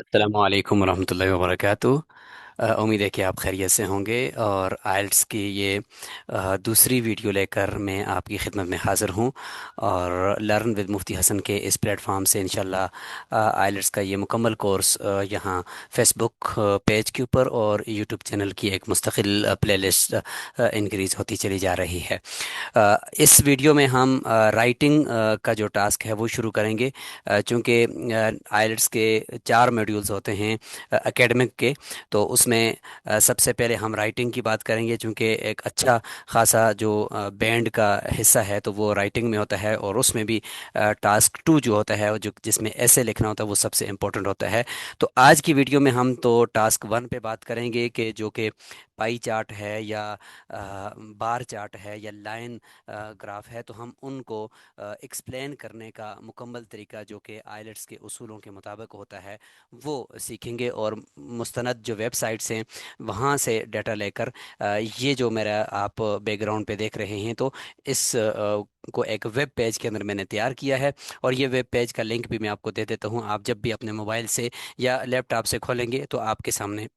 अस्सलामुअलैकुम वरहमतुल्लाहि वबरकातुहू। उम्मीद है कि आप खैरियत से होंगे। और आइल्स की ये दूसरी वीडियो लेकर मैं आपकी खिदमत में हाज़िर हूँ। और लर्न विद मुफ्ती हसन के इस प्लेटफॉर्म से इंशाल्लाह आइल्स का ये मुकम्मल कोर्स यहाँ फेसबुक पेज के ऊपर और यूट्यूब चैनल की एक मुस्तकिल प्लेलिस्ट इंक्रीज़ होती चली जा रही है। इस वीडियो में हम राइटिंग का जो टास्क है वो शुरू करेंगे। चूँकि आइल्स के 4 मॉड्यूल्स होते हैं एकेडमिक के। तो उसमें सबसे पहले हम राइटिंग की बात करेंगे, चूँकि एक अच्छा खासा जो बैंड का हिस्सा है तो वो राइटिंग में होता है। और उसमें भी टास्क 2 जो होता है, जो जिसमें ऐसे लिखना होता है, वो सबसे इम्पोर्टेंट होता है। तो आज की वीडियो में हम तो टास्क 1 पे बात करेंगे कि जो कि पाई चार्ट है या बार चार्ट है या लाइन ग्राफ है। तो हम उनको एक्सप्लेन करने का मुकम्मल तरीका जो कि आइलेट्स के उसूलों के मुताबिक होता है वो सीखेंगे। और मुस्तनद जो वेबसाइट्स हैं वहाँ से डाटा लेकर ये जो मेरा आप बैकग्राउंड पे देख रहे हैं, तो इस को एक वेब पेज के अंदर मैंने तैयार किया है। और ये वेब पेज का लिंक भी मैं आपको दे देता हूँ। आप जब भी अपने मोबाइल से या लैपटॉप से खोलेंगे तो आपके सामने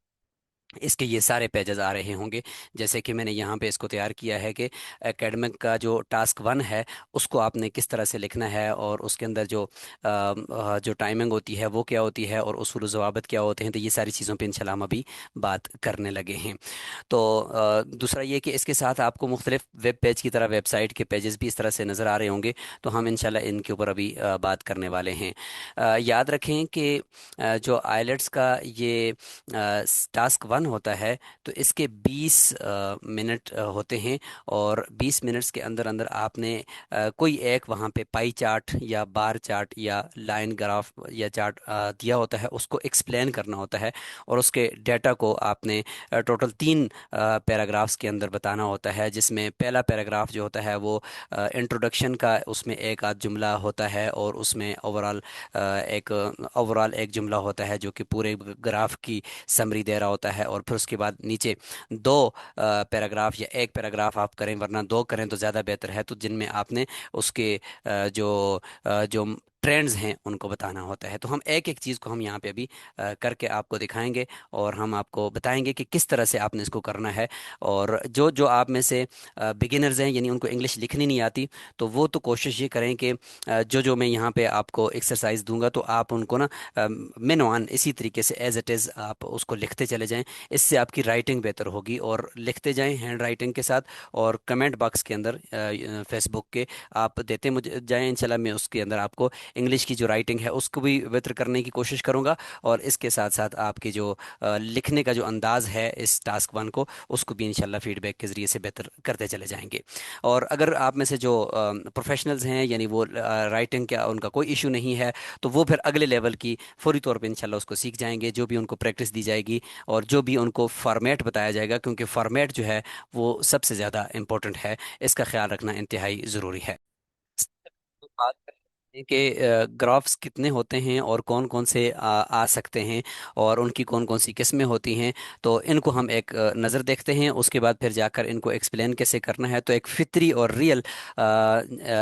इसके ये सारे पेजेस आ रहे होंगे। जैसे कि मैंने यहाँ पे इसको तैयार किया है कि एकेडमिक का जो टास्क 1 है उसको आपने किस तरह से लिखना है, और उसके अंदर जो टाइमिंग होती है वो क्या होती है, और उसूल ज़वाबित क्या होते हैं। तो ये सारी चीज़ों पे इंशाल्लाह हम अभी बात करने लगे हैं। तो दूसरा ये कि इसके साथ आपको मुख्तलिफ वेब पेज की तरह वेबसाइट के पेजेस भी इस तरह से नज़र आ रहे होंगे। तो हम इंशाल्लाह इनके ऊपर अभी बात करने वाले हैं। याद रखें कि जो आइलेट्स का ये टास्क 1 होता है तो इसके 20 मिनट होते हैं। और 20 मिनट्स के अंदर अंदर आपने कोई एक वहाँ पे पाई चार्ट या बार चार्ट या लाइन ग्राफ या चार्ट दिया होता है, उसको एक्सप्लेन करना होता है। और उसके डेटा को आपने टोटल 3 पैराग्राफ्स के अंदर बताना होता है, जिसमें पहला पैराग्राफ जो होता है वो इंट्रोडक्शन का, उसमें एक आध जुमला होता है। और उसमें ओवरऑल एक जुमला होता है जो कि पूरे ग्राफ की समरी दे रहा होता है। और फिर उसके बाद नीचे 2 पैराग्राफ या एक पैराग्राफ आप करें, वरना 2 करें तो ज़्यादा बेहतर है, तो जिनमें आपने उसके जो ट्रेंड्स हैं उनको बताना होता है। तो हम एक एक चीज़ को हम यहाँ पे अभी करके आपको दिखाएंगे। और हम आपको बताएंगे कि किस तरह से आपने इसको करना है। और जो जो आप में से बिगिनर्स हैं, यानी उनको इंग्लिश लिखनी नहीं आती, तो वो तो कोशिश ये करें कि जो जो मैं यहाँ पे आपको एक्सरसाइज दूंगा तो आप उनको ना मेनवान इसी तरीके से एज इट इज़ आप उसको लिखते चले जाएं। इससे आपकी राइटिंग बेहतर होगी। और लिखते जाएं हैंड राइटिंग के साथ। और कमेंट बॉक्स के अंदर फेसबुक के आप देते मुझे जाएं, इंशाल्लाह मैं उसके अंदर आपको इंग्लिश की जो राइटिंग है उसको भी बेहतर करने की कोशिश करूंगा। और इसके साथ साथ आपके जो लिखने का जो अंदाज है इस टास्क 1 को, उसको भी इंशाल्लाह फीडबैक के ज़रिए से बेहतर करते चले जाएंगे। और अगर आप में से जो प्रोफेशनल्स हैं, यानी वो राइटिंग का उनका कोई इशू नहीं है, तो वो फिर अगले लेवल की फौरी तौर पे इंशाल्लाह उसको सीख जाएंगे, जो भी उनको प्रैक्टिस दी जाएगी और जो भी उनको फॉर्मेट बताया जाएगा। क्योंकि फॉर्मेट जो है वो सबसे ज़्यादा इम्पोर्टेंट है, इसका ख्याल रखना इंतहाई ज़रूरी है। तो बात करते हैं कि ग्राफ्स कितने होते हैं और कौन कौन से आ सकते हैं और उनकी कौन कौन सी किस्में होती हैं। तो इनको हम एक नज़र देखते हैं, उसके बाद फिर जाकर इनको एक्सप्लेन कैसे करना है। तो एक फितरी और रियल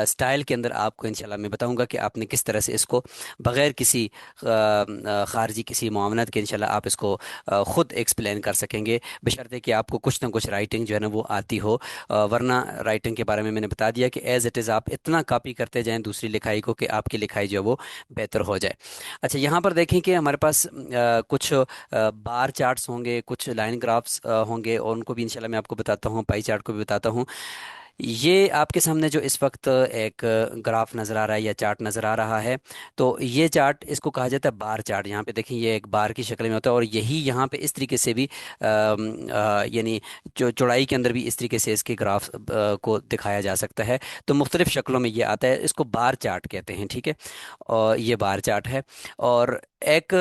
स्टाइल के अंदर आपको इंशाल्लाह मैं बताऊंगा कि आपने किस तरह से इसको बग़ैर किसी खारजी किसी मामलत के इंशाल्लाह आप इसको ख़ुद एक्सप्लेन कर सकेंगे, बशर्ते कि आपको कुछ ना कुछ राइटिंग जो है ना वो आती हो। वरना राइटिंग के बारे में मैंने बता दिया कि एज इट इज़ आप इतना कॉपी करते जाएं दूसरी लिखाई को कि आपकी लिखाई जो है वो बेहतर हो जाए। अच्छा, यहाँ पर देखें कि हमारे पास कुछ बार चार्ट्स होंगे, कुछ लाइन ग्राफ्स होंगे, और उनको भी इंशाल्लाह मैं आपको बताता हूँ, पाई चार्ट को भी बताता हूँ। ये आपके सामने जो इस वक्त एक ग्राफ नज़र आ रहा है या चार्ट नज़र आ रहा है, तो ये चार्ट इसको कहा जाता है बार चार्ट। यहाँ पे देखें ये एक बार की शक्ल में होता है। और यही यहाँ पे इस तरीके से भी यानी जो चौड़ाई के अंदर भी इस तरीके से इसके ग्राफ को दिखाया जा सकता है। तो मुख्तलिफ शक्लों में ये आता है, इसको बार चार्ट कहते हैं, ठीक है। और ये बार चार्ट है। और एक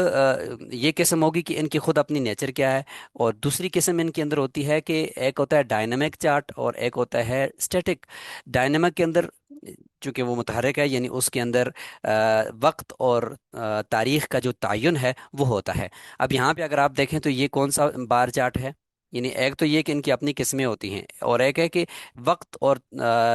ये किस्म होगी कि इनकी खुद अपनी नेचर क्या है। और दूसरी किस्म इनके अंदर होती है कि एक होता है डायनामिक चार्ट और एक होता है स्टैटिक। डायनामिक के अंदर चूंकि वो मुतहरक है, यानी उसके अंदर वक्त और तारीख का जो तयन है वो होता है। अब यहाँ पे अगर आप देखें तो ये कौन सा बार चार्ट है? यानी एक तो ये कि इनकी अपनी किस्में होती हैं, और एक है कि वक्त और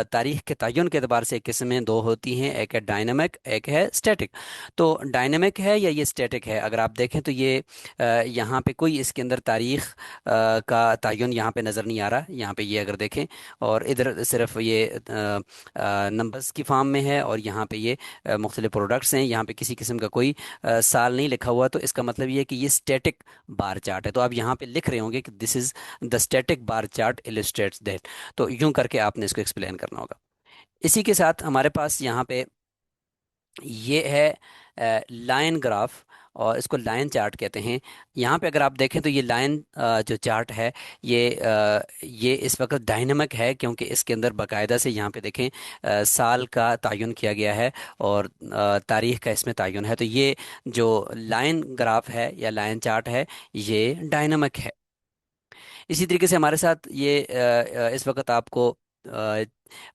तारीख के तयन के अतबार से किस्में दो होती हैं, एक है डायनामिक, एक है स्टैटिक। तो डायनामिक है या ये स्टैटिक है, अगर आप देखें तो ये यहाँ पे कोई इसके अंदर तारीख का तयन यहाँ पे नज़र नहीं आ रहा। यहाँ पे ये अगर देखें, और इधर सिर्फ ये नंबर्स की फॉर्म में है, और यहाँ पे ये मुख्तलिफ प्रोडक्ट्स हैं, यहाँ पे किसी किस्म का कोई साल नहीं लिखा हुआ। तो इसका मतलब ये है कि ये स्टैटिक बार चार्ट है। तो आप यहाँ पे लिख रहे होंगे कि this is the static bar chart illustrates that. तो यूं करके आपने इसको एक्सप्लेन करना होगा। इसी के साथ हमारे पास यहाँ पे ये है लाइन ग्राफ, और इसको लाइन चार्ट कहते हैं। यहाँ पे अगर आप देखें तो ये लाइन जो चार्ट है, ये इस वक्त डायनामिक है, क्योंकि इसके अंदर बाकायदा से यहाँ पे देखें साल का तयन किया गया है, और तारीख का इसमें तयन है। तो ये जो लाइन ग्राफ है या लाइन चार्ट है, ये डायनामिक है। इसी तरीके से हमारे साथ ये इस वक्त आपको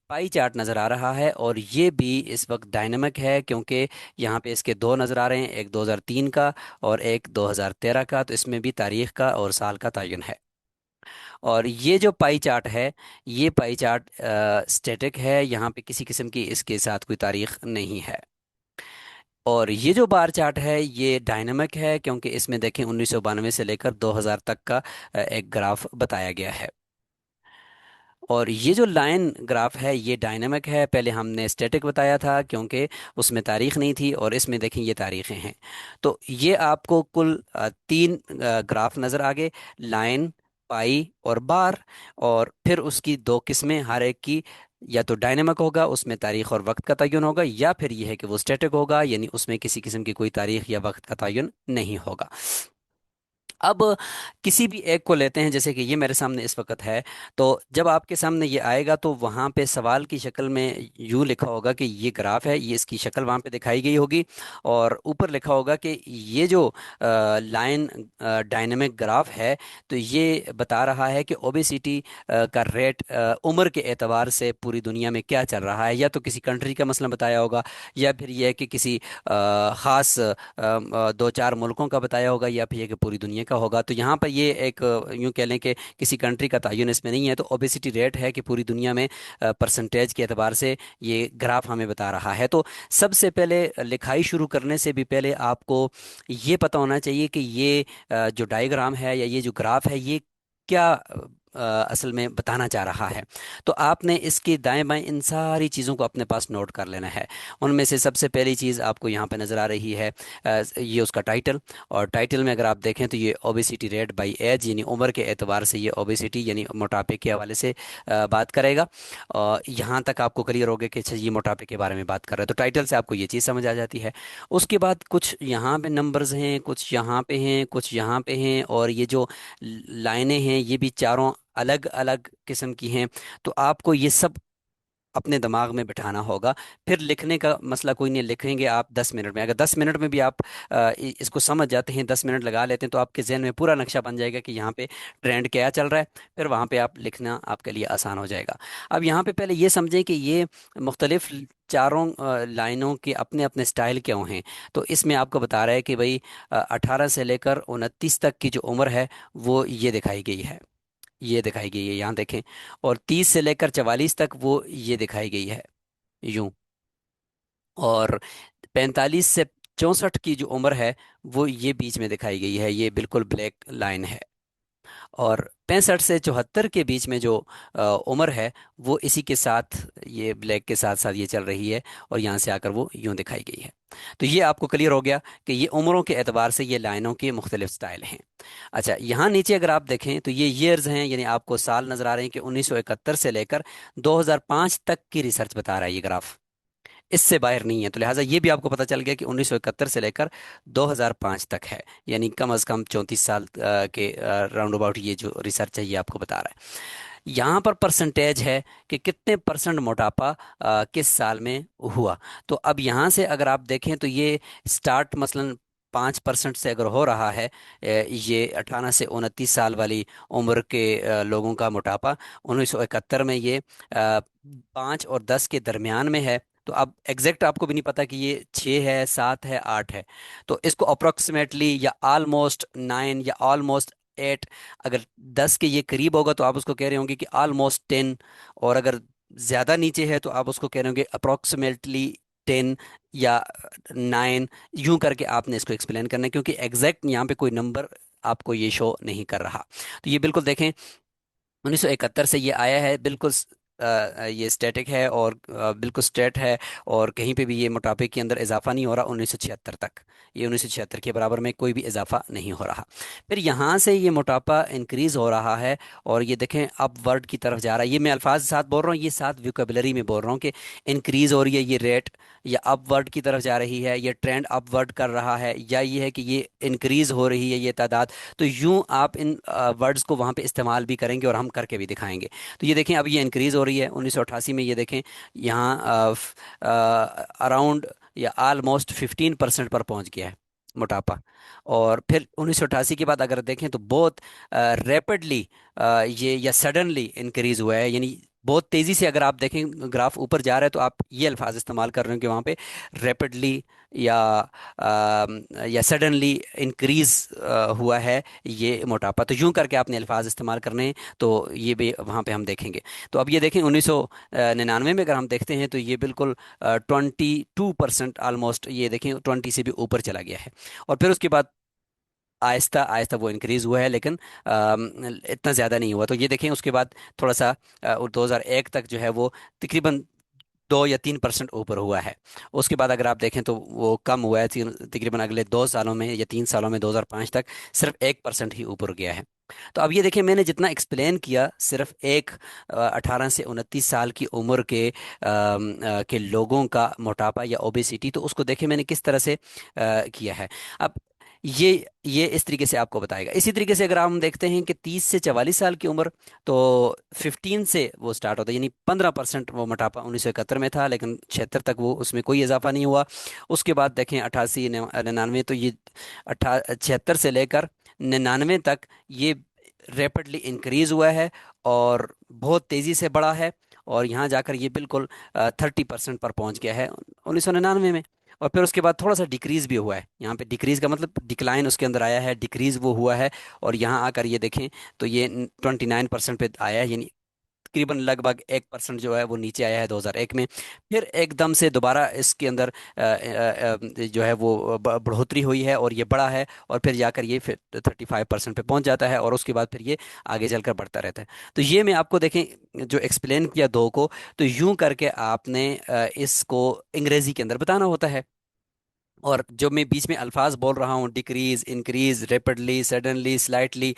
पाई चार्ट नज़र आ रहा है, और ये भी इस वक्त डायनामिक है, क्योंकि यहाँ पे इसके दो नज़र आ रहे हैं, एक 2003 का और एक 2013 का। तो इसमें भी तारीख का और साल का तयन है। और ये जो पाई चार्ट है, ये पाई चार्ट स्टैटिक है, यहाँ पे किसी किस्म की इसके साथ कोई तारीख नहीं है। और ये जो बार चार्ट है, ये डायनामिक है, क्योंकि इसमें देखें 1992 से लेकर 2000 तक का एक ग्राफ बताया गया है। और ये जो लाइन ग्राफ है, ये डायनामिक है। पहले हमने स्टैटिक बताया था, क्योंकि उसमें तारीख नहीं थी, और इसमें देखें ये तारीखें हैं। तो ये आपको कुल तीन ग्राफ नज़र आ गए, लाइन, पाई और बार। और फिर उसकी दो किस्में, हर एक की या तो डायनेमिक होगा, उसमें तारीख और वक्त का तयन होगा, या फिर यह है कि वो स्टैटिक होगा, यानी उसमें किसी किस्म की कोई तारीख या वक्त का तयन नहीं होगा। अब किसी भी एक को लेते हैं, जैसे कि ये मेरे सामने इस वक्त है। तो जब आपके सामने ये आएगा, तो वहाँ पे सवाल की शक्ल में यूँ लिखा होगा कि ये ग्राफ है, ये इसकी शक्ल वहाँ पे दिखाई गई होगी, और ऊपर लिखा होगा कि ये जो लाइन डायनेमिक ग्राफ है, तो ये बता रहा है कि ओबेसिटी का रेट उम्र के एतबार से पूरी दुनिया में क्या चल रहा है। या तो किसी कंट्री का मसला बताया होगा, या फिर यह है कि किसी ख़ास दो चार मुल्कों का बताया होगा, या फिर ये कि पूरी दुनिया का होगा। तो यहाँ पर ये एक यूँ कह लें कि किसी कंट्री का तयन इसमें नहीं है। तो ओबेसिटी रेट है कि पूरी दुनिया में परसेंटेज के एतबार से ये ग्राफ हमें बता रहा है। तो सबसे पहले लिखाई शुरू करने से भी पहले आपको ये पता होना चाहिए कि ये जो डायग्राम है या ये जो ग्राफ है, ये क्या असल में बताना चाह रहा है। तो आपने इसके दाएं बाएं इन सारी चीज़ों को अपने पास नोट कर लेना है। उनमें से सबसे पहली चीज़ आपको यहाँ पे नज़र आ रही है, ये उसका टाइटल। और टाइटल में अगर आप देखें तो ये ओबेसिटी रेट बाय एज, यानी उम्र के एतबार से ये ओबेसिटी यानी मोटापे के हवाले से बात करेगा। और यहाँ तक आपको क्लियर हो गया कि अच्छा ये मोटापे के बारे में बात कर रहा है। तो टाइटल से आपको ये चीज़ समझ आ जाती है। उसके बाद कुछ यहाँ पे नंबर्स हैं, कुछ यहाँ पे हैं, कुछ यहाँ पे हैं, और ये जो लाइनें हैं, ये भी चारों अलग अलग किस्म की हैं। तो आपको ये सब अपने दिमाग में बिठाना होगा। फिर लिखने का मसला कोई नहीं, लिखेंगे आप 10 मिनट में। अगर 10 मिनट में भी आप इसको समझ जाते हैं, 10 मिनट लगा लेते हैं, तो आपके जहन में पूरा नक्शा बन जाएगा कि यहाँ पे ट्रेंड क्या चल रहा है। फिर वहाँ पे आप लिखना आपके लिए आसान हो जाएगा। अब यहाँ पे पहले ये समझें कि ये मुख्तलिफ चारों लाइनों के अपने अपने स्टाइल क्यों हैं। तो इसमें आपको बता रहा है कि भाई 18 से लेकर 29 तक की जो उम्र है, वो ये दिखाई गई है, ये दिखाई गई है, यहाँ देखें। और 30 से लेकर 44 तक वो ये दिखाई गई है, यूं। और 45 से 64 की जो उम्र है, वो ये बीच में दिखाई गई है, ये बिल्कुल ब्लैक लाइन है। और 65 से 74 के बीच में जो उम्र है, वो इसी के साथ, ये ब्लैक के साथ साथ ये चल रही है, और यहाँ से आकर वो यूं दिखाई गई है। तो ये आपको क्लियर हो गया कि ये उम्रों के एतबार से ये लाइनों के मुख्तलिफ स्टाइल हैं। अच्छा, यहाँ नीचे अगर आप देखें तो ये ईयर्स हैं, यानी आपको साल नज़र आ रहे हैं कि 1971 से लेकर 2005 तक की रिसर्च बता रहा है ये ग्राफ, इससे बाहर नहीं है। तो लिहाजा ये भी आपको पता चल गया कि 1971 से लेकर 2005 तक है, यानी कम अज़ कम 34 साल के राउंड अबाउट ये जो रिसर्च है, ये आपको बता रहा है। यहाँ पर परसेंटेज है कि कितने परसेंट मोटापा किस साल में हुआ। तो अब यहाँ से अगर आप देखें तो ये स्टार्ट मसलन 5% से अगर हो रहा है, ये 18 से 29 साल वाली उम्र के लोगों का मोटापा, 1971 में ये 5 और 10 के दरमियान में है। तो अब एग्जैक्ट आपको भी नहीं पता कि ये 6 है, 7 है, 8 है। तो इसको अप्रोक्सीमेटली या ऑलमोस्ट 9 या ऑलमोस्ट 8, अगर 10 के ये करीब होगा तो आप उसको कह रहे होंगे कि ऑलमोस्ट 10, और अगर ज़्यादा नीचे है तो आप उसको कह रहे होंगे अप्रोक्सीमेटली 10 या 9। यूं करके आपने इसको एक्सप्लेन करना है, क्योंकि एग्जैक्ट यहाँ पे कोई नंबर आपको ये शो नहीं कर रहा। तो ये बिल्कुल देखें 1971 से ये आया है, बिल्कुल ये स्टैटिक है और बिल्कुल स्ट्रेट है, और कहीं पे भी ये मोटापे के अंदर इजाफा नहीं हो रहा 1976 तक। ये 1976 के बराबर में कोई भी इजाफा नहीं हो रहा। फिर यहाँ से ये मोटापा इंक्रीज हो रहा है, और ये देखें अपवर्ड की तरफ जा रहा है। ये मैं अल्फाज साथ बोल रहा हूँ, ये साथ वोकेबलरी में बोल रहा हूँ कि इंक्रीज हो रही है ये रेट, या अपवर्ड की तरफ जा रही है, ये ट्रेंड अपवर्ड कर रहा है, या ये है कि ये इंक्रीज हो रही है ये तादाद। तो यूं आप इन वर्ड्स को वहाँ पे इस्तेमाल भी करेंगे और हम करके भी दिखाएंगे। तो ये देखें अब ये इंक्रीज हो रही है 1988 में, ये देखें यहाँ अराउंड या ऑलमोस्ट 15% पर पहुंच गया है मोटापा। और फिर 1988 के बाद अगर देखें तो बहुत रैपिडली ये या सडनली इंक्रीज हुआ है, यानी बहुत तेजी से। अगर आप देखें ग्राफ ऊपर जा रहा है तो आप ये अल्फाज इस्तेमाल कर रहे हो कि वहाँ पे रैपिडली या या सडनली इंक्रीज हुआ है ये मोटापा। तो यूं करके आपने अल्फाज इस्तेमाल करने हैं, तो ये भी वहाँ पे हम देखेंगे। तो अब ये देखें 1999 में अगर हम देखते हैं तो ये बिल्कुल 22% ऑलमोस्ट, ये देखें 20 से भी ऊपर चला गया है। और फिर उसके बाद आहिस्ता आहिस्ता वो इंक्रीज हुआ है, लेकिन इतना ज़्यादा नहीं हुआ। तो ये देखें उसके बाद थोड़ा सा 2001 तक जो है वो तकरीबन 2 या 3% ऊपर हुआ है। उसके बाद अगर आप देखें तो वो कम हुआ है, तकरीबन अगले 2 सालों में या 3 सालों में 2005 तक सिर्फ 1% ही ऊपर गया है। तो अब ये देखिए मैंने जितना एक्सप्लेन किया सिर्फ एक 18 से 29 साल की उम्र के लोगों का मोटापा या ओबेसिटी, तो उसको देखें मैंने किस तरह से किया है। अब ये इस तरीके से आपको बताएगा। इसी तरीके से अगर हम देखते हैं कि 30 से 44 साल की उम्र, तो 15 से वो स्टार्ट होता है, यानी 15% वो मोटापा 1971 में था, लेकिन 76 तक वो उसमें कोई इजाफा नहीं हुआ। उसके बाद देखें 88 99, तो ये 76 से लेकर 99 तक ये रैपिडली इंक्रीज हुआ है और बहुत तेज़ी से बढ़ा है, और यहाँ जाकर ये बिल्कुल 30% पर पहुँच गया है 1999 में। और फिर उसके बाद थोड़ा सा डिक्रीज भी हुआ है, यहाँ पे डिक्रीज का मतलब डिक्लाइन उसके अंदर आया है, डिक्रीज वो हुआ है। और यहाँ आकर ये देखें तो ये 29% पे आया है, यानी तकरीबन लगभग 1% जो है वो नीचे आया है 2001 में। फिर एकदम से दोबारा इसके अंदर जो है वो बढ़ोतरी हुई है और ये बढ़ा है, और फिर जाकर ये फिर 35% पे पहुंच जाता है, और उसके बाद फिर ये आगे चलकर बढ़ता रहता है। तो ये मैं आपको देखें जो एक्सप्लेन किया दो को, तो यूं करके आपने इसको अंग्रेजी के अंदर बताना होता है। और जो मैं बीच में अल्फाज बोल रहा हूँ, decrease, increase, rapidly, suddenly, slightly,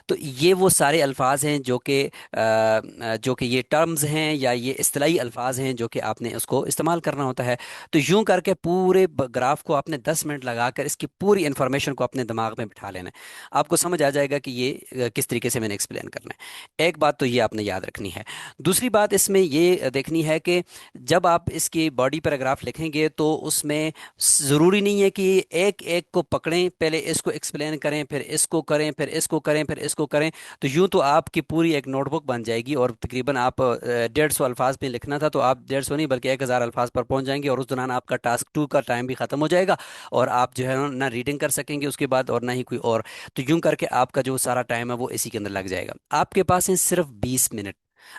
तो ये वो सारे अल्फाज हैं जो कि ये टर्म्स हैं या ये इस्तिलाही अल्फाज हैं जो कि आपने उसको इस्तेमाल करना होता है। तो यूं करके पूरे ग्राफ को आपने 10 मिनट लगाकर इसकी पूरी इंफॉर्मेशन को अपने दिमाग में बिठा लेना है। आपको समझ आ जाएगा कि ये किस तरीके से मैंने एक्सप्लेन करना है। एक बात तो ये आपने याद रखनी है। दूसरी बात इसमें ये देखनी है कि जब आप इसकी बॉडी पैराग्राफ लिखेंगे तो उसमें ज़रूरी नहीं है कि एक एक को पकड़ें, पहले इसको एक्सप्लेन करें, फिर इसको करें, फिर इसको करें, फिर इसको करें। तो यूं तो आपकी पूरी एक नोटबुक बन जाएगी, और तकरीबन आप 150 अल्फाज में लिखना था तो आप 150 नहीं बल्कि 1000 अल्फाज पर पहुंच जाएंगे, और उस दौरान आपका टास्क 2 का टाइम भी ख़त्म हो जाएगा, और आप जो है ना रीडिंग कर सकेंगे उसके बाद, और ना ही कोई और। तो यूं करके आपका जो सारा टाइम है वो इसी के अंदर लग जाएगा। आपके पास है सिर्फ 20 मिनट।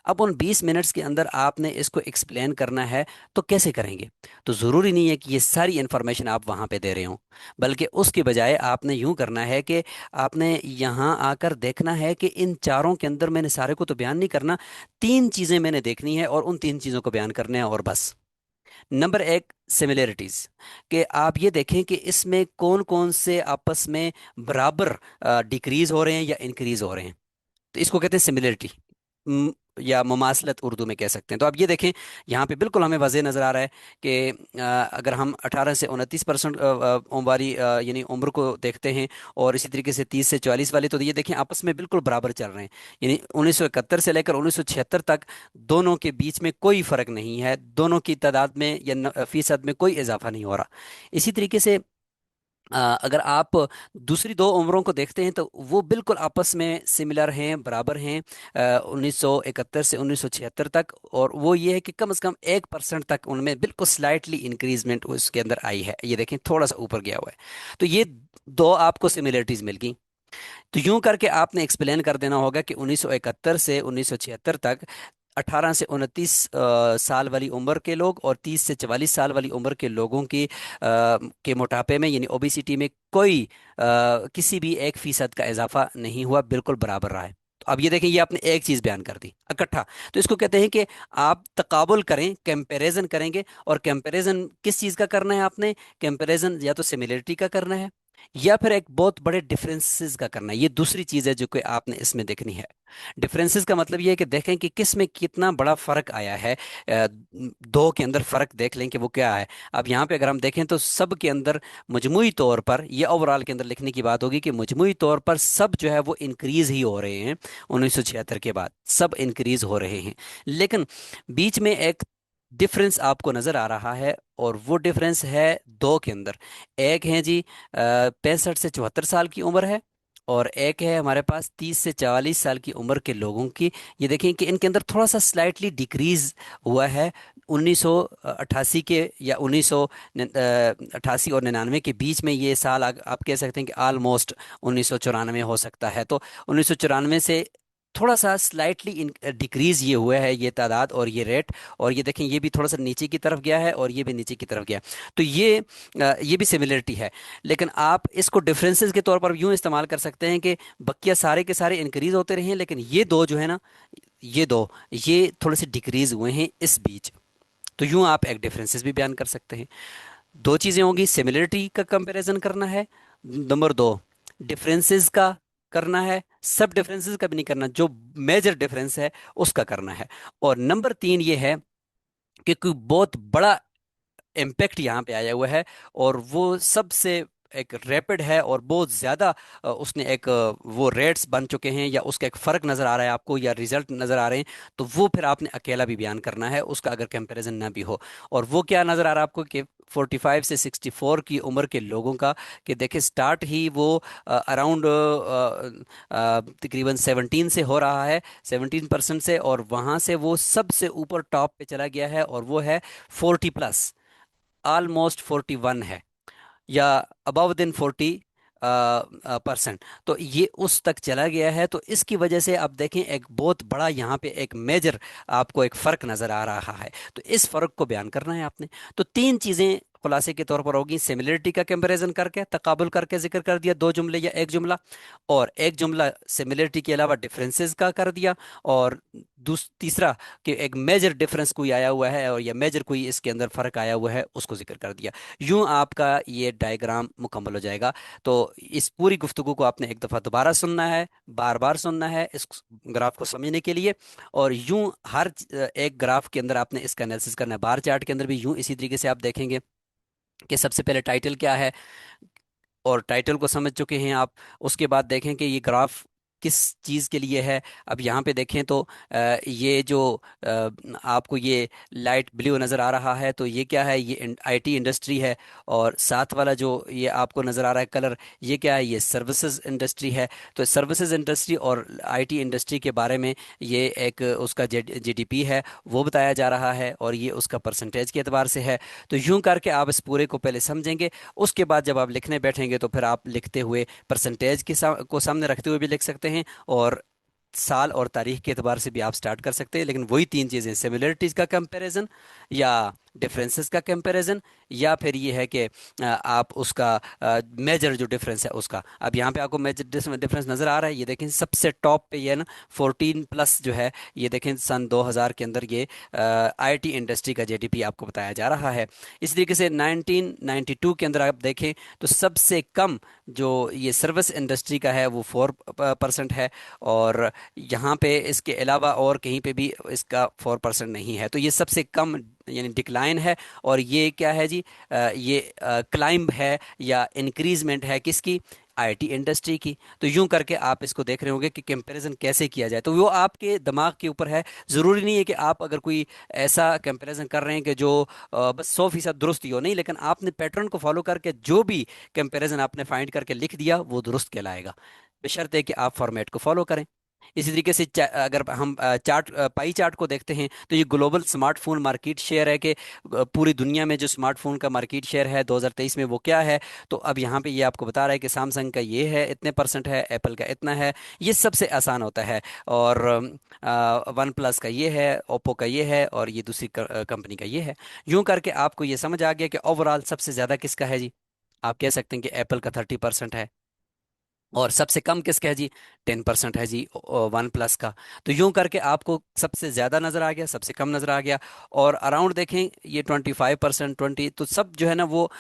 अब उन 20 मिनट्स के अंदर आपने इसको एक्सप्लेन करना है, तो कैसे करेंगे? तो ज़रूरी नहीं है कि ये सारी इन्फॉर्मेशन आप वहाँ पे दे रहे हो, बल्कि उसके बजाय आपने यूं करना है कि आपने यहाँ आकर देखना है कि इन चारों के अंदर मैंने सारे को तो बयान नहीं करना, 3 चीज़ें मैंने देखनी है और उन 3 चीज़ों को बयान करने हैं, और बस। नंबर एक, सिमिलरिटीज, कि आप ये देखें कि इसमें कौन कौन से आपस में बराबर डिक्रीज हो रहे हैं या इंक्रीज हो रहे हैं। तो इसको कहते हैं सिमिलरिटी, या मुमासलत उर्दू में कह सकते हैं। तो आप ये देखें यहाँ पे बिल्कुल हमें वजह नज़र आ रहा है कि अगर हम 18 से 29% उम्र वाली यानी उम्र को देखते हैं, और इसी तरीके से 30 से 44 वाली, तो ये देखें आपस में बिल्कुल बराबर चल रहे हैं। यानी 1971 से लेकर 1976 तक दोनों के बीच में कोई फ़र्क नहीं है, दोनों की तादाद में या फीसद में कोई इजाफा नहीं हो रहा। इसी तरीके से अगर आप दूसरी दो उम्रों को देखते हैं तो वो बिल्कुल आपस में सिमिलर हैं, बराबर हैं, 1971 से 1976 तक। और वो ये है कि कम से कम 1% तक उनमें बिल्कुल स्लाइटली इंक्रीजमेंट उसके अंदर आई है। ये देखें थोड़ा सा ऊपर गया हुआ है। तो ये दो आपको सिमिलरिटीज मिल गई। तो यूं करके आपने एक्सप्लेन कर देना होगा कि 1971 से 1976 तक 18 से 29 साल वाली उम्र के लोग और 30 से 44 साल वाली उम्र के लोगों की के मोटापे में यानी ओबिसिटी में कोई किसी भी 1% का इजाफा नहीं हुआ, बिल्कुल बराबर रहा है। तो अब ये देखें, ये आपने एक चीज बयान कर दी इकट्ठा। तो इसको कहते हैं कि आप तकाबुल करें, कंपैरिजन करेंगे। और कंपैरिजन किस चीज का करना है आपने? कंपैरिजन या तो सिमिलरिटी का करना है या फिर एक बहुत बड़े डिफरेंसेस का करना है। ये दूसरी चीज है जो कि आपने इसमें देखनी है। डिफरेंसेस का मतलब ये है कि देखें कि किस में कितना बड़ा फर्क आया है। दो के अंदर फर्क देख लें कि वो क्या है। अब यहाँ पे अगर हम देखें तो सब के अंदर मजमुई तौर पर, ये ओवरऑल के अंदर लिखने की बात होगी कि मजमुई तौर पर सब जो है वो इंक्रीज ही हो रहे हैं। 1976 के बाद सब इंक्रीज हो रहे हैं। लेकिन बीच में एक डिफरेंस आपको नजर आ रहा है, और वो डिफरेंस है दो के अंदर। एक है जी 65 से 74 साल की उम्र है, और एक है हमारे पास 30 से 44 साल की उम्र के लोगों की। ये देखें कि इनके अंदर थोड़ा सा स्लाइटली डिक्रीज हुआ है। 1988 के या 1988 और 99 के बीच में ये साल आप कह सकते हैं कि आलमोस्ट 1994 हो सकता है। तो 1994 से थोड़ा सा स्लाइटली डिक्रीज ये हुआ है, ये तादाद और ये रेट। और ये देखें, ये भी थोड़ा सा नीचे की तरफ गया है और ये भी नीचे की तरफ गया। तो ये भी सिमिलरिटी है। लेकिन आप इसको डिफरेंसेस के तौर पर यूं इस्तेमाल कर सकते हैं कि बकिया सारे के सारे इंक्रीज होते रहे हैं, लेकिन ये दो जो है ना, ये दो, ये थोड़े से डिक्रीज हुए हैं इस बीच। तो यूं आप एक डिफरेंसेस भी बयान कर सकते हैं। दो चीजें होंगी, सिमिलरिटी का कंपैरिजन करना है, नंबर दो डिफरेंसेस का करना है। सब डिफरेंसेस का भी नहीं करना, जो मेजर डिफरेंस है उसका करना है। और नंबर तीन ये है कि कोई बहुत बड़ा इम्पैक्ट यहाँ पे आया हुआ है, और वो सबसे एक रैपिड है और बहुत ज़्यादा उसने एक वो रेट्स बन चुके हैं, या उसका एक फ़र्क नज़र आ रहा है आपको, या रिजल्ट नज़र आ रहे हैं। तो वो फिर आपने अकेला भी बयान करना है उसका, अगर कंपैरिजन ना भी हो। और वो क्या नज़र आ रहा है आपको कि 45 से 64 की उम्र के लोगों का, कि देखिए स्टार्ट ही वो अराउंड तकरीबन 17 से हो रहा है, 17% से, और वहाँ से वो सबसे ऊपर टॉप पे चला गया है, और वो है 40+, ऑलमोस्ट 41 है, या अबव देन 40% तो ये उस तक चला गया है। तो इसकी वजह से आप देखें एक बहुत बड़ा यहाँ पे एक मेजर आपको एक फ़र्क नज़र आ रहा है। तो इस फ़र्क को बयान करना है आपने। तो तीन चीज़ें खुलासे के तौर पर होगी, सिमिलरिटी का कंपैरिजन करके, तकाबुल करके जिक्र कर दिया, दो जुमले या एक जुमला, और एक जुमला सिमिलरिटी के अलावा डिफरेंसेस का कर दिया, और तीसरा कि एक मेजर डिफरेंस कोई आया हुआ है और या मेजर कोई इसके अंदर फ़र्क आया हुआ है उसको जिक्र कर दिया। यूं आपका ये डायग्राम मुकम्मल हो जाएगा। तो इस पूरी गुफ्तगू को आपने एक दफ़ा दोबारा सुनना है, बार बार सुनना है इस ग्राफ को समझने के लिए। और यूं हर एक ग्राफ के अंदर आपने इसका एनालिसिस करना है। बार चार्ट के अंदर भी यूं इसी तरीके से आप देखेंगे कि सबसे पहले टाइटल क्या है, और टाइटल को समझ चुके हैं आप। उसके बाद देखें कि ये ग्राफ किस चीज़ के लिए है। अब यहाँ पे देखें तो ये जो आपको ये लाइट ब्लू नज़र आ रहा है, तो ये क्या है? ये आईटी इंडस्ट्री है। और साथ वाला जो ये आपको नज़र आ रहा है कलर, ये क्या है? ये सर्विसेज इंडस्ट्री है। तो सर्विसेज इंडस्ट्री और आईटी इंडस्ट्री के बारे में ये एक उसका जीडीपी है वो बताया जा रहा है, और ये उसका परसेंटेज के एतबार से है। तो यूं करके आप इस पूरे को पहले समझेंगे। उसके बाद जब आप लिखने बैठेंगे तो फिर आप लिखते हुए परसेंटेज को सामने रखते हुए भी लिख सकते हैं, और साल और तारीख के एतबार से भी आप स्टार्ट कर सकते हैं। लेकिन वही तीन चीज़ें, सिमिलरिटीज़ का कंपैरिजन, या डिफरेंसेस का कंपैरिजन, या फिर ये है कि आप उसका मेजर जो डिफरेंस है उसका। अब यहाँ पे आपको मेजर डिफरेंस नज़र आ रहा है, ये देखें सबसे टॉप पे ये ना 14+ जो है, ये देखें सन 2000 के अंदर ये आईटी इंडस्ट्री का जीडीपी आपको बताया जा रहा है। इस तरीके से 1992 के अंदर आप देखें तो सबसे कम जो ये सर्विस इंडस्ट्री का है वो 4% है। और यहाँ पे इसके अलावा और कहीं पे भी इसका 4% नहीं है। तो ये सबसे कम यानी डिक्लाइन है। और ये क्या है जी? ये क्लाइंब है या इंक्रीजमेंट है किसकी? आईटी इंडस्ट्री की। तो यूं करके आप इसको देख रहे होंगे कि कंपैरिजन कैसे किया जाए, तो वो आपके दिमाग के ऊपर है। ज़रूरी नहीं है कि आप अगर कोई ऐसा कंपैरिजन कर रहे हैं कि जो बस 100% दुरुस्त ही हो, नहीं, लेकिन आपने पैटर्न को फॉलो करके जो भी कंपैरिजन आपने फाइंड करके लिख दिया वो दुरुस्त कहलाएगा, बशर्ते कि आप फॉर्मेट को फॉलो करें। इसी तरीके से अगर हम चार्ट पाई चार्ट को देखते हैं तो ये ग्लोबल स्मार्टफोन मार्केट शेयर है कि पूरी दुनिया में जो स्मार्टफोन का मार्केट शेयर है 2023 में वो क्या है। तो अब यहाँ पे ये आपको बता रहा है कि सैमसंग का ये है, इतने परसेंट है, एप्पल का इतना है। ये सबसे आसान होता है। और वन प्लस का ये है, ओप्पो का ये है, और ये दूसरी कंपनी का ये है। यूं करके आपको ये समझ आ गया कि ओवरऑल सबसे ज़्यादा किसका है जी। आप कह सकते हैं कि एप्पल का 30% है। और सबसे कम किसका है जी, 10% है जी वन प्लस का। तो यूं करके आपको सबसे ज्यादा नजर आ गया, सबसे कम नजर आ गया। और अराउंड देखें ये 25%, 20, तो सब जो है ना वो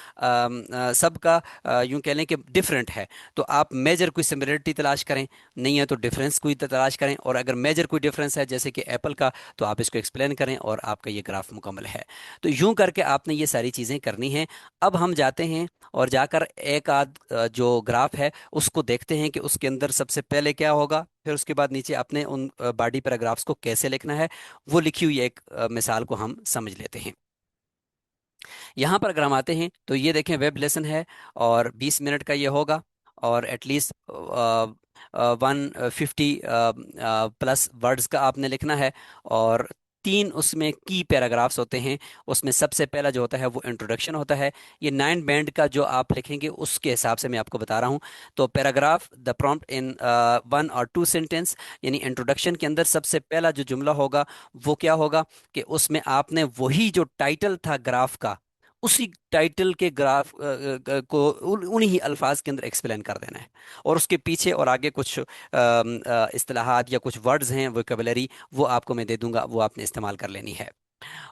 सबका यूं कह लें कि डिफरेंट है। तो आप मेजर कोई सिमिलरिटी तलाश करें, नहीं है तो डिफरेंस कोई तलाश करें, और अगर मेजर कोई डिफरेंस है जैसे कि एप्पल का, तो आप इसको एक्सप्लेन करें और आपका ये ग्राफ मुकम्मल है। तो यूं करके आपने ये सारी चीज़ें करनी हैं। अब हम जाते हैं और जाकर एक आध जो ग्राफ है उसको देखते हैं कि उसके अंदर सबसे पहले क्या होगा, फिर उसके बाद नीचे अपने उन बॉडी पैराग्राफ्स को कैसे लिखना है, वो लिखी हुई एक मिसाल को हम समझ लेते हैं। यहाँ पर अगर हम आते हैं तो ये देखें वेब लेसन है, और 20 मिनट का ये होगा, और एटलीस्ट 150 प्लस वर्ड्स का आपने लिखना है। और तीन उसमें की पैराग्राफ्स होते हैं। उसमें सबसे पहला जो होता है वो इंट्रोडक्शन होता है। ये 9 बैंड का जो आप लिखेंगे उसके हिसाब से मैं आपको बता रहा हूँ। तो पैराग्राफ द प्रॉम्प्ट इन 1 और 2 सेंटेंस, यानी इंट्रोडक्शन के अंदर सबसे पहला जो जुमला होगा वो क्या होगा, कि उसमें आपने वही जो टाइटल था ग्राफ का, उसी टाइटल के ग्राफ को उन्हीं अल्फाज के अंदर एक्सप्लेन कर देना है। और उसके पीछे और आगे कुछ इस्तिलाहात या कुछ वर्ड्स हैं, वोकेबलरी, वो आपको मैं दे दूंगा, वो आपने इस्तेमाल कर लेनी है।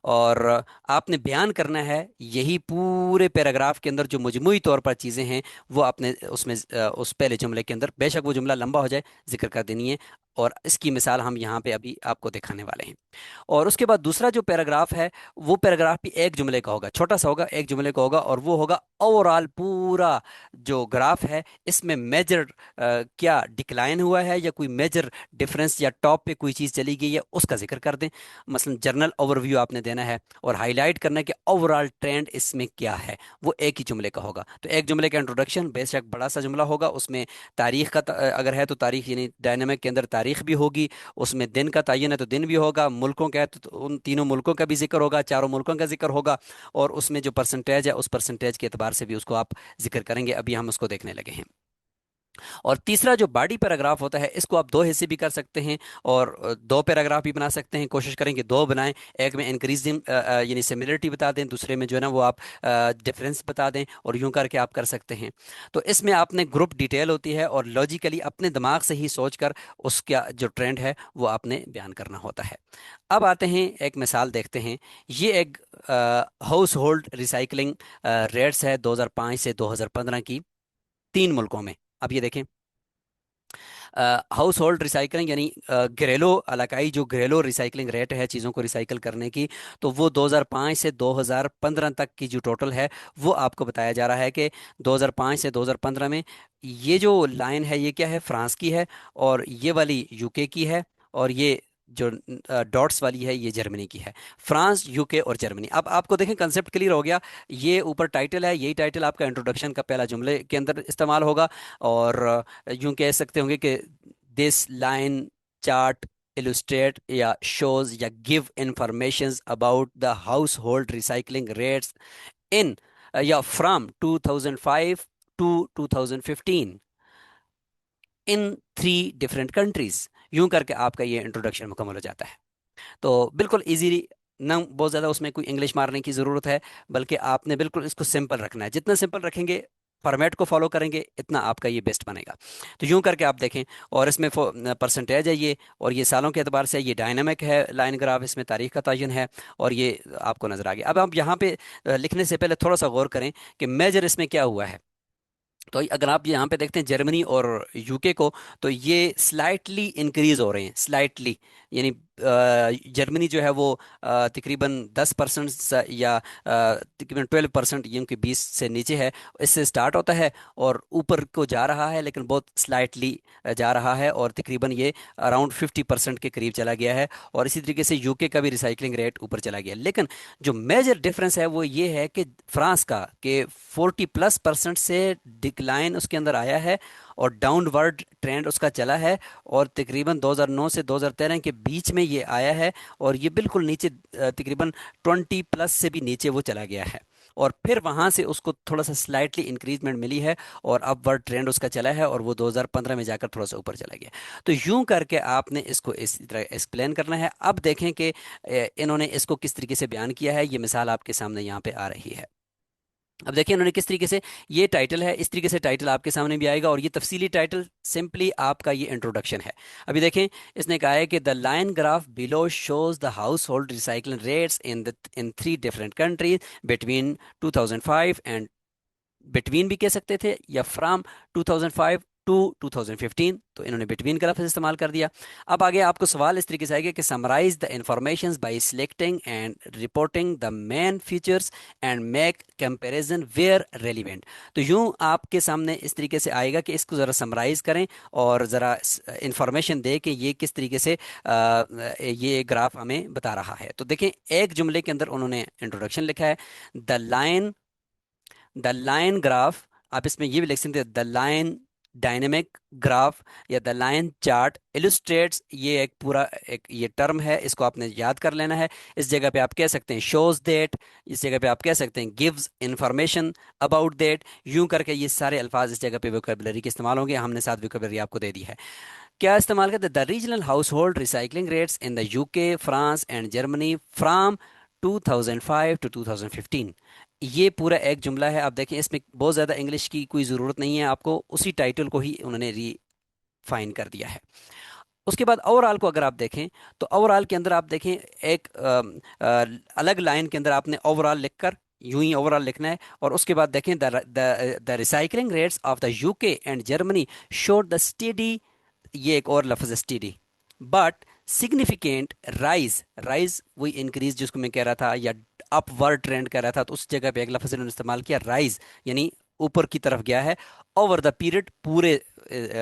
और आपने बयान करना है यही पूरे पैराग्राफ के अंदर जो मजमूई तौर पर चीज़ें हैं, वो आपने उसमें उस पहले जुमले के अंदर, बेशक वो जुमला लंबा हो जाए, जिक्र कर देनी है। और इसकी मिसाल हम यहाँ पे अभी आपको दिखाने वाले हैं। और उसके बाद दूसरा जो पैराग्राफ है, वो पैराग्राफ भी एक जुमले का होगा, छोटा सा होगा, एक जुमले का होगा, और वो होगा ओवरऑल पूरा जो ग्राफ है इसमें मेजर क्या डिक्लाइन हुआ है, या कोई मेजर डिफरेंस, या टॉप पे कोई चीज़ चली गई है, उसका जिक्र कर दें। मसलन जनरल ओवरव्यू आपने देना है और हाईलाइट करना है कि ओवरऑल ट्रेंड इसमें क्या है, वो एक ही जुमले का होगा। तो एक जुमले का इंट्रोडक्शन बेशक बड़ा सा जुमला होगा, उसमें तारीख का अगर है तो तारीख, यानी डायनेमिक के अंदर तारीख भी होगी। उसमें दिन का तयन है तो दिन भी होगा, मुल्कों का है तो उन तीनों मुल्कों का भी जिक्र होगा, चारों मुल्कों का जिक्र होगा। और उसमें जो परसेंटेज है उस परसेंटेज के एतबार से भी उसको आप जिक्र करेंगे। अभी हम उसको देखने लगे हैं। और तीसरा जो बॉडी पैराग्राफ होता है, इसको आप दो हिस्से भी कर सकते हैं, और दो पैराग्राफ भी बना सकते हैं। कोशिश करेंगे दो बनाएं, एक में इंक्रीजिंग यानी सिमिलरिटी बता दें, दूसरे में जो है ना वो आप डिफरेंस बता दें, और यूं करके आप कर सकते हैं। तो इसमें आपने ग्रुप डिटेल होती है, और लॉजिकली अपने दिमाग से ही सोचकर उसका जो ट्रेंड है वो आपने बयान करना होता है। अब आते हैं एक मिसाल देखते हैं। ये एक हाउस होल्ड रिसाइकलिंग रेट्स है 2005 से 2015 की, 3 मुल्कों में। अब ये देखें, हाउस होल्ड रिसाइकलिंग यानी घरेलू इलाकाई जो घरेलू रिसाइकलिंग रेट है चीज़ों को रिसाइकल करने की, तो वो 2005 से 2015 तक की जो टोटल है वो आपको बताया जा रहा है कि 2005 से 2015 में ये जो लाइन है ये क्या है, फ्रांस की है, और ये वाली यूके की है, और ये जो डॉट्स वाली है ये जर्मनी की है। फ्रांस, यूके और जर्मनी। अब आपको देखें कंसेप्ट क्लियर हो गया। ये ऊपर टाइटल है, यही टाइटल आपका इंट्रोडक्शन का पहला जुमले के अंदर इस्तेमाल होगा। और यूं कह सकते होंगे कि दिस लाइन चार्ट illustrate या shows या give informations about the household recycling rates in या from 2005 to 2015 in 3 different countries. यूं करके आपका ये इंट्रोडक्शन मुकम्मल हो जाता है। तो बिल्कुल इजीली, ना बहुत ज़्यादा उसमें कोई इंग्लिश मारने की ज़रूरत है, बल्कि आपने बिल्कुल इसको सिंपल रखना है। जितना सिंपल रखेंगे, फॉर्मेट को फॉलो करेंगे, इतना आपका ये बेस्ट बनेगा। तो यूं करके आप देखें, और इसमें परसेंटेज है ये, और ये सालों के एतबार से ये डायनामिक है लाइन ग्राफ, इसमें तारीख का तयन है, और ये आपको नज़र आ गया। अब आप यहाँ पे लिखने से पहले थोड़ा सा गौर करें कि मेजर इसमें क्या हुआ है। तो अगर आप यहाँ पे देखते हैं जर्मनी और यूके को, तो ये स्लाइटली इंक्रीज हो रहे हैं, स्लाइटली, यानी जर्मनी जो है वो तकरीबन 10% या तकरीबन 12%, यानी कि 20 से नीचे है, इससे स्टार्ट होता है और ऊपर को जा रहा है, लेकिन बहुत स्लाइटली जा रहा है, और तकरीबन ये अराउंड 50% के करीब चला गया है। और इसी तरीके से यूके का भी रिसाइकलिंग रेट ऊपर चला गया। लेकिन जो मेजर डिफरेंस है वो ये है कि फ्रांस का, कि 40+% से डिक्लाइन उसके अंदर आया है, और डाउनवर्ड ट्रेंड उसका चला है, और तकरीबन 2009 से 2013 के बीच में ये आया है, और ये बिल्कुल नीचे तकरीबन 20+ से भी नीचे वो चला गया है, और फिर वहां से उसको थोड़ा सा स्लाइटली इंक्रीजमेंट मिली है, और अपवर्ड ट्रेंड उसका चला है, और वो 2015 में जाकर थोड़ा सा ऊपर चला गया। तो यूं करके आपने इसको इस तरह एक्सप्लेन करना है। अब देखें कि इन्होंने इसको किस तरीके से बयान किया है। ये मिसाल आपके सामने यहाँ पे आ रही है। अब देखिए इन्होंने किस तरीके से, ये टाइटल है, इस तरीके से टाइटल आपके सामने भी आएगा, और ये तफसीली टाइटल सिंपली आपका ये इंट्रोडक्शन है। अभी देखें, इसने कहा है कि the line graph below shows the house hold recycling rates in 3 different countries between 2005 and, between भी कह सकते थे, या फ्राम 2005 टू 2015, तो इन्होंने बिटवीन का लफ्ज़ इस्तेमाल कर दिया। अब आगे आपको सवाल इस तरीके से आएगा कि summarise the information by selecting and reporting the main features and make comparison where relevant. तो यूं आपके सामने इस तरीके से आएगा कि इसको ज़रा समराइज करें, और ज़रा इंफॉर्मेशन दे कि ये किस तरीके से ये ग्राफ हमें बता रहा है। तो देखें, एक जुमले के अंदर उन्होंने इंट्रोडक्शन लिखा है, द लाइन ग्राफ, आप इसमें ये भी लिख सकते हैं, द लाइन डायनेमिक ग्राफ या द लाइन चार्ट इलुस्ट्रेट्स, ये एक पूरा एक ये टर्म है, इसको आपने याद कर लेना है। इस जगह पे आप कह सकते हैं शोज देट, इस जगह पे आप कह सकते हैं गिव्स इंफॉर्मेशन अबाउट देट, यूं करके ये सारे अल्फाज इस जगह पे वोकेबलरी के इस्तेमाल होंगे। हमने साथ वोकेबलरी आपको दे दी है। क्या इस्तेमाल करते हैं, the regional household recycling rates in the UK, France and Germany from 2005 to 2015। ये पूरा एक जुमला है। आप देखें, इसमें बहुत ज़्यादा इंग्लिश की कोई ज़रूरत नहीं है, आपको उसी टाइटल को ही उन्होंने रीफाइन कर दिया है। उसके बाद ओवरऑल को अगर आप देखें, तो ओवरऑल के अंदर आप देखें, एक अलग लाइन के अंदर आपने ओवरऑल लिखकर यूं ही ओवरऑल लिखना है, और उसके बाद देखें the recycling rates of the UK and Germany showed the steady, ये एक और लफ्ज steady but significant rise, rise वही इंक्रीज जिसको मैं कह रहा था, या अपवर्ड ट्रेंड कह रहा था, तो उस जगह पे एक लफ्ज इन्होंने इस्तेमाल किया राइज, यानी ऊपर की तरफ गया है, ओवर द पीरियड, पूरे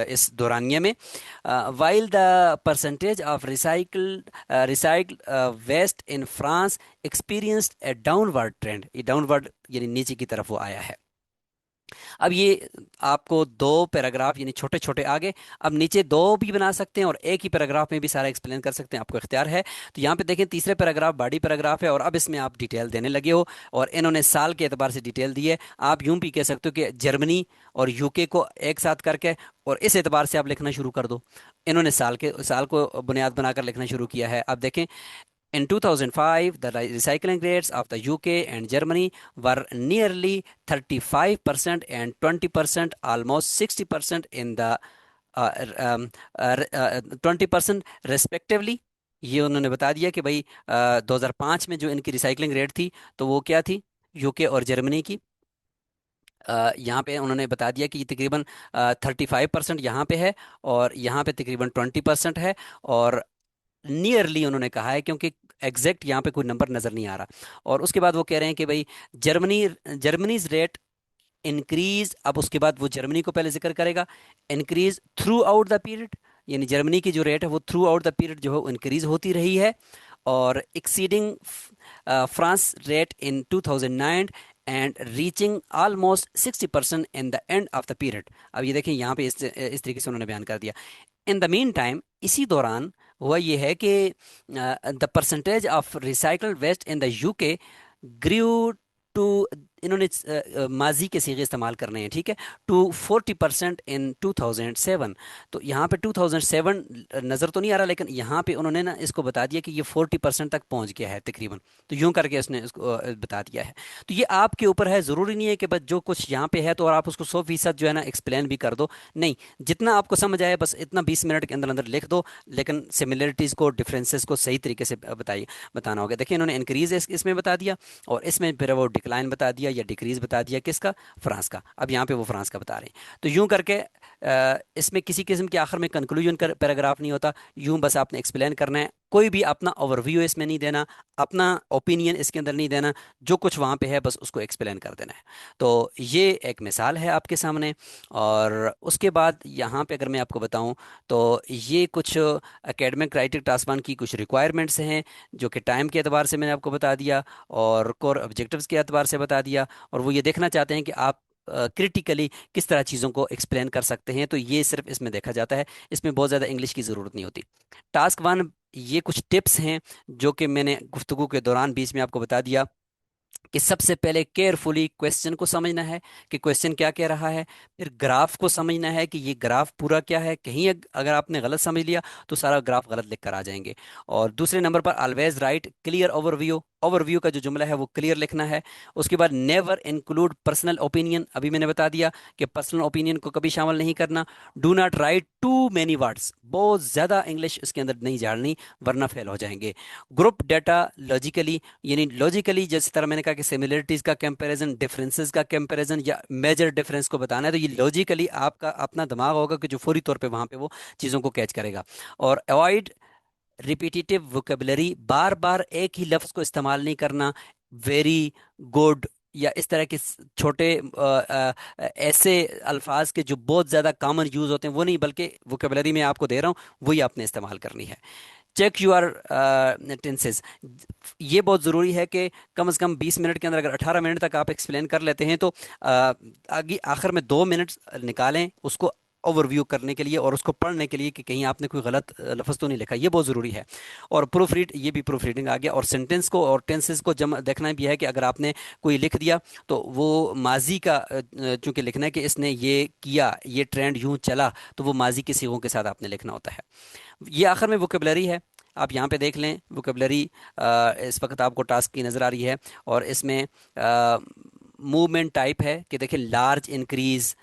इस दौरानिए में। While the percentage of recycled waste in France experienced a downward trend, ये डाउनवर्ड यानी नीचे की तरफ वो आया है। अब ये आपको दो पैराग्राफ यानी छोटे छोटे आगे, अब नीचे दो भी बना सकते हैं और एक ही पैराग्राफ में भी सारा एक्सप्लेन कर सकते हैं, आपको इख्तियार है। तो यहाँ पे देखें, तीसरे पैराग्राफ बॉडी पैराग्राफ है, और अब इसमें आप डिटेल देने लगे हो, और इन्होंने साल के एतबार से डिटेल दी है। आप यूं भी कह सकते हो कि जर्मनी और यूके को एक साथ करके, और इस एतबार से आप लिखना शुरू कर दो। इन्होंने साल को बुनियाद बनाकर लिखना शुरू किया है। अब देखें, in 2005, the recycling rates of the UK and Germany were nearly 35% and 20%, almost 60% in the 20% respectively। ये उन्होंने बता दिया कि भाई 2005 में जो इनकी रिसाइकलिंग रेट थी, तो वो क्या थी, यूके और जर्मनी की। यहाँ पे उन्होंने बता दिया कि ये तकरीबन 35% यहाँ पे है, और यहाँ पे तकरीबन 20% है, और नियरली उन्होंने कहा है, क्योंकि एग्जैक्ट यहाँ पे कोई नंबर नजर नहीं आ रहा। और उसके बाद वो कह रहे हैं कि भाई जर्मनी जर्मनीज रेट इंक्रीज, अब उसके बाद वो जर्मनी को पहले जिक्र करेगा, increase through out the period, यानी जर्मनी की जो रेट है वो थ्रू आउट द पीरियड जो है वो इंक्रीज होती रही है, और exceeding France rate in 2009 and reaching almost 60% in the end of the period. अब ये देखें, यहाँ पे इस तरीके से उन्होंने बयान कर दिया। इन द मीन टाइम, इसी दौरान हुआ ये है कि the percentage of recycled waste in the UK grew to, इन्होंने माजी के सीगे इस्तेमाल करने हैं, ठीक है, टू 40% इन 2007। तो यहाँ पे 2007 नज़र तो नहीं आ रहा, लेकिन यहाँ पे उन्होंने ना इसको बता दिया कि ये 40% तक पहुँच गया है तकरीबन, तो यूं करके उसने इसको बता दिया है। तो ये आपके ऊपर है, ज़रूरी नहीं है कि बस जो कुछ यहाँ पे है तो और आप उसको 100% जो है ना एक्सप्लेन भी कर दो, नहीं, जितना आपको समझ आए बस इतना 20 मिनट के अंदर अंदर लिख दो, लेकिन सिमिलरिटीज़ को, डिफरेंसेस को सही तरीके से बताना होगा। देखिए, इन्होंने इंक्रीज इसमें बता दिया, और इसमें फिर वो डिक्लाइन बता दिया या डिक्रीज बता दिया, किसका, फ्रांस का। अब यहाँ पे वो फ्रांस का बता रहे हैं। तो यूं करके इसमें किसी किस्म के आखिर में कंक्लूजन कर पैराग्राफ नहीं होता, यूं बस आपने एक्सप्लेन करना है, कोई भी अपना ओवरव्यू इसमें नहीं देना, अपना ओपिनियन इसके अंदर नहीं देना, जो कुछ वहाँ पे है बस उसको एक्सप्लेन कर देना है। तो ये एक मिसाल है आपके सामने। और उसके बाद यहाँ पे अगर मैं आपको बताऊँ, तो ये कुछ एकेडमिक राइटिंग टास्क वन की कुछ रिक्वायरमेंट्स हैं, जो कि टाइम के एतबार से मैंने आपको बता दिया, और कोर ऑब्जेक्टिव्स के एतबार से बता दिया, और वो ये देखना चाहते हैं कि आप क्रिटिकली किस तरह चीज़ों को एक्सप्लेन कर सकते हैं, तो ये सिर्फ इसमें देखा जाता है। इसमें बहुत ज़्यादा इंग्लिश की ज़रूरत नहीं होती। टास्क वन, ये कुछ टिप्स हैं जो कि मैंने गुफ्तगू के दौरान बीच में आपको बता दिया, कि सबसे पहले केयरफुली क्वेश्चन को समझना है कि क्वेश्चन क्या कह रहा है। फिर ग्राफ को समझना है कि ये ग्राफ पूरा क्या है। कहीं अगर आपने गलत समझ लिया तो सारा ग्राफ गलत लिख कर आ जाएंगे। और दूसरे नंबर पर always right clear overview, overview का जो जुमला है वो क्लियर लिखना है। उसके बाद नेवर इंक्लूड पर्सनल ओपिनियन, अभी मैंने बता दिया कि पर्सनल ओपिनियन को कभी शामिल नहीं करना। Do not write too many words, बहुत ज़्यादा इंग्लिश इसके अंदर नहीं झाड़नी वरना फेल हो जाएंगे। ग्रुप डाटा लॉजिकली, यानी लॉजिकली जिस तरह मैंने कहा कि सिमिलरिटीज का कंपैरिजन, डिफरेंसेस का कंपैरिजन या मेजर डिफरेंस को बताना है, तो ये लॉजिकली आपका अपना दिमाग होगा कि जो फौरी तौर पे वहां पे वो चीज़ों को कैच करेगा। और अवॉइड रिपीटिटिव वोकेबलरी, बार बार एक ही लफ्ज़ को इस्तेमाल नहीं करना। वेरी, गुड या इस तरह के छोटे ऐसे अल्फाज के जो बहुत ज़्यादा कॉमन यूज़ होते हैं वो नहीं, बल्कि वोकेबलरी में आपको दे रहा हूँ वही आपने इस्तेमाल करनी है। चेक यूर टेंसेस, ये बहुत ज़रूरी है कि कम से कम 20 मिनट के अंदर अगर 18 मिनट तक आप एक्सप्लेन कर लेते हैं तो आगे आखिर में 2 मिनट निकालें उसको ओवरव्यू करने के लिए और उसको पढ़ने के लिए कि कहीं आपने कोई गलत लफ्ज़ तो नहीं लिखा, ये बहुत ज़रूरी है। और प्रूफ रीड, ये भी प्रूफ रीडिंग आ गया। और सेंटेंस को और टेंसेस को जम देखना भी है कि अगर आपने कोई लिख दिया तो वो माजी का चूंकि लिखना है कि इसने ये किया, ये ट्रेंड यूं चला, तो वो माजी के सिगों के साथ आपने लिखना होता है। ये आखिर में वोकेबलरी है, आप यहाँ पे देख लें वोकेबलरी इस वक्त आपको टास्क की नज़र आ रही है। और इसमें मूवमेंट टाइप है कि देखिए लार्ज इंक्रीज,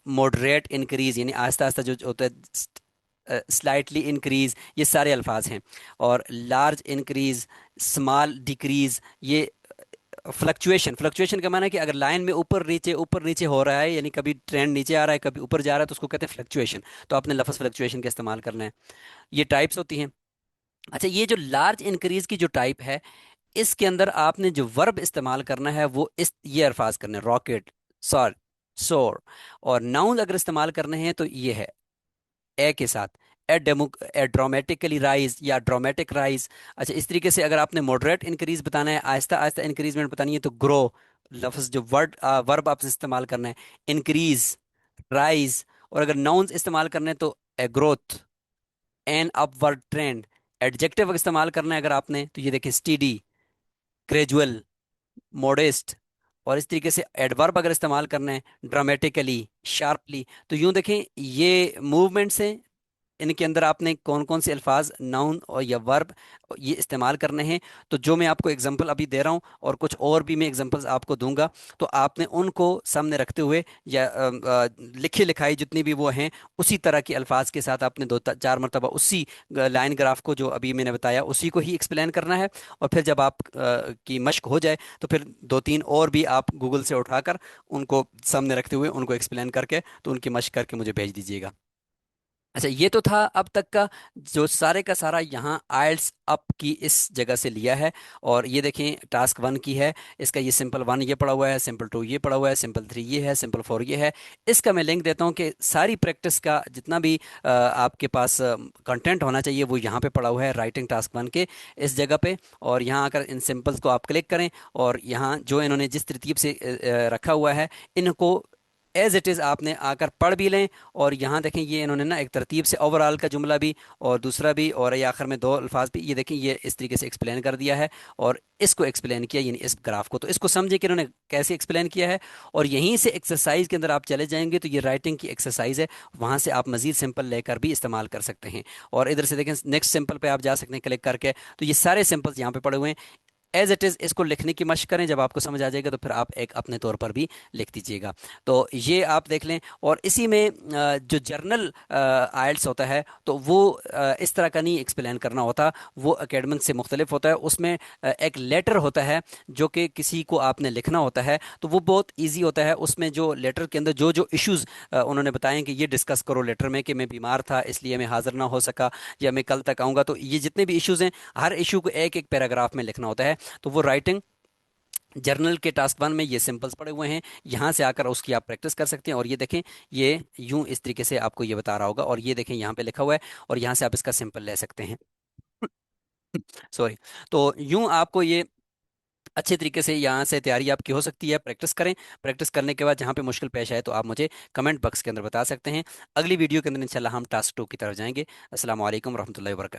मॉडरेट इंक्रीज यानी आहिस्ता आहिस्ता जो होता है, स्लाइटली इंक्रीज, ये सारे अल्फाज हैं। और लार्ज इंक्रीज, स्मॉल डिक्रीज, ये फ्लक्चुएशन, फ्लक्चुएशन का माना है कि अगर लाइन में ऊपर नीचे हो रहा है, यानी कभी ट्रेंड नीचे आ रहा है कभी ऊपर जा रहा है, तो उसको कहते हैं फ्लक्चुएशन। तो आपने लफ्ज़ फ्लक्चुएशन का इस्तेमाल करना है। ये टाइप्स होती हैं। अच्छा, ये जो लार्ज इंक्रीज की जो टाइप है, इसके अंदर आपने जो वर्ब इस्तेमाल करना है वो इस ये अल्फाज करने हैं, रॉकेट, सॉर, सोर। और नाउन अगर इस्तेमाल करने हैं तो ये है ए के साथ, ए ड्रामेटिकली राइज या ड्रामेटिक राइज। अच्छा, इस तरीके से अगर आपने मॉडरेट इंक्रीज बताना है, आहिस्ता आहिस्ता इंक्रीजमेंट बतानी है, तो ग्रो लफ्ज जो वर्ब आपसे इस्तेमाल करना है, इंक्रीज, राइज। और अगर नाउन्स इस्तेमाल करने हैं तो a growth, an upward trend. Adjective इस्तेमाल करना है अगर आपने तो ये देखिए स्टीडी, ग्रेजुअल, मोडेस्ट। और इस तरीके से एडवर्ब अगर इस्तेमाल करना है, ड्रामेटिकली, शार्पली। तो यूं देखें ये मूवमेंट्स हैं, इनके अंदर आपने कौन कौन से अल्फाज, नाउन और या वर्ब ये इस्तेमाल करने हैं। तो जो मैं आपको एग्जांपल अभी दे रहा हूँ और कुछ और भी मैं एग्जांपल्स आपको दूंगा, तो आपने उनको सामने रखते हुए या लिखी लिखाई जितनी भी वो हैं उसी तरह के अल्फाज के साथ आपने 2 4 मरतबा उसी लाइन ग्राफ को जो अभी मैंने बताया उसी को ही एक्सप्लेन करना है। और फिर जब आप की मश्क हो जाए तो फिर 2 3 और भी आप गूगल से उठाकर उनको सामने रखते हुए उनको एक्सप्लेन करके तो उनकी मश्क करके मुझे भेज दीजिएगा। अच्छा, ये तो था अब तक का जो सारे का सारा यहाँ आइल्स अप की इस जगह से लिया है। और ये देखें टास्क वन की है, इसका ये सिंपल वन ये पड़ा हुआ है, सिंपल टू ये पड़ा हुआ है, सिंपल थ्री ये है, सिंपल फोर ये है। इसका मैं लिंक देता हूँ कि सारी प्रैक्टिस का जितना भी आपके पास कंटेंट होना चाहिए वो यहाँ पे पड़ा हुआ है राइटिंग टास्क वन के इस जगह पे। और यहाँ आकर इन सिंपल्स को आप क्लिक करें और यहाँ जो इन्होंने जिस तरतीब से रखा हुआ है इनको एज इट इज़ आपने आकर पढ़ भी लें। और यहाँ देखें ये इन्होंने ना एक तरतीब से ओवरऑल का जुमला भी और दूसरा भी और ये आखिर में 2 अल्फाज भी, ये देखें ये इस तरीके से एक्सप्लेन कर दिया है। और इसको एक्सप्लेन किया यानी इस ग्राफ को, तो इसको समझे कि इन्होंने कैसे एक्सप्लेन किया है। और यहीं से एक्सरसाइज के अंदर आप चले जाएंगे तो ये राइटिंग की एक्सरसाइज है, वहाँ से आप मजीद सिंपल लेकर भी इस्तेमाल कर सकते हैं। और इधर से देखें नेक्स्ट सिंपल पे आप जा सकते हैं क्लिक करके, तो ये सारे सिंपल्स यहाँ पे पड़े हुए हैं। एज इट इज़ इसको लिखने की मशक करें, जब आपको समझ आ जाएगा तो फिर आप एक अपने तौर पर भी लिख दीजिएगा। तो ये आप देख लें। और इसी में जो जर्नल आइल्स होता है तो वो इस तरह का नहीं एक्सप्लेन करना होता, वो एकेडमिक से मुख्तलिफ होता है। उसमें एक लेटर होता है जो कि किसी को आपने लिखना होता है, तो वो बहुत ईजी होता है। उसमें जो लेटर के अंदर जो जो इश्यूज़ उन्होंने बताए कि ये डिस्कस करो लेटर में, कि मैं बीमार था इसलिए मैं हाजिर ना हो सका या मैं कल तक आऊँगा, तो ये जितने भी इश्यूज़ हैं हर इशू को एक एक पैराग्राफ में लिखना होता है। तो वो राइटिंग जर्नल के टास्क वन में ये सिंपल्स पड़े हुए हैं, यहाँ से आकर उसकी आप प्रैक्टिस कर सकते हैं। और ये देखें ये यूं इस तरीके से आपको ये बता रहा होगा, और ये देखें यहाँ पे लिखा हुआ है और यहाँ से आप इसका सिंपल ले सकते हैं। सॉरी। तो यूं आपको ये अच्छे तरीके से यहाँ से तैयारी आपकी हो सकती है। प्रैक्टिस करें। प्रैक्टिस करने के बाद जहाँ पे मुश्किल पेश आए तो आप मुझे कमेंट बॉक्स के अंदर बता सकते हैं। अगली वीडियो के अंदर इंशाल्लाह हम टास्क 2 की तरफ जाएंगे। अस्सलाम वालेकुम रहमतुल्लाहि व बरकातहू।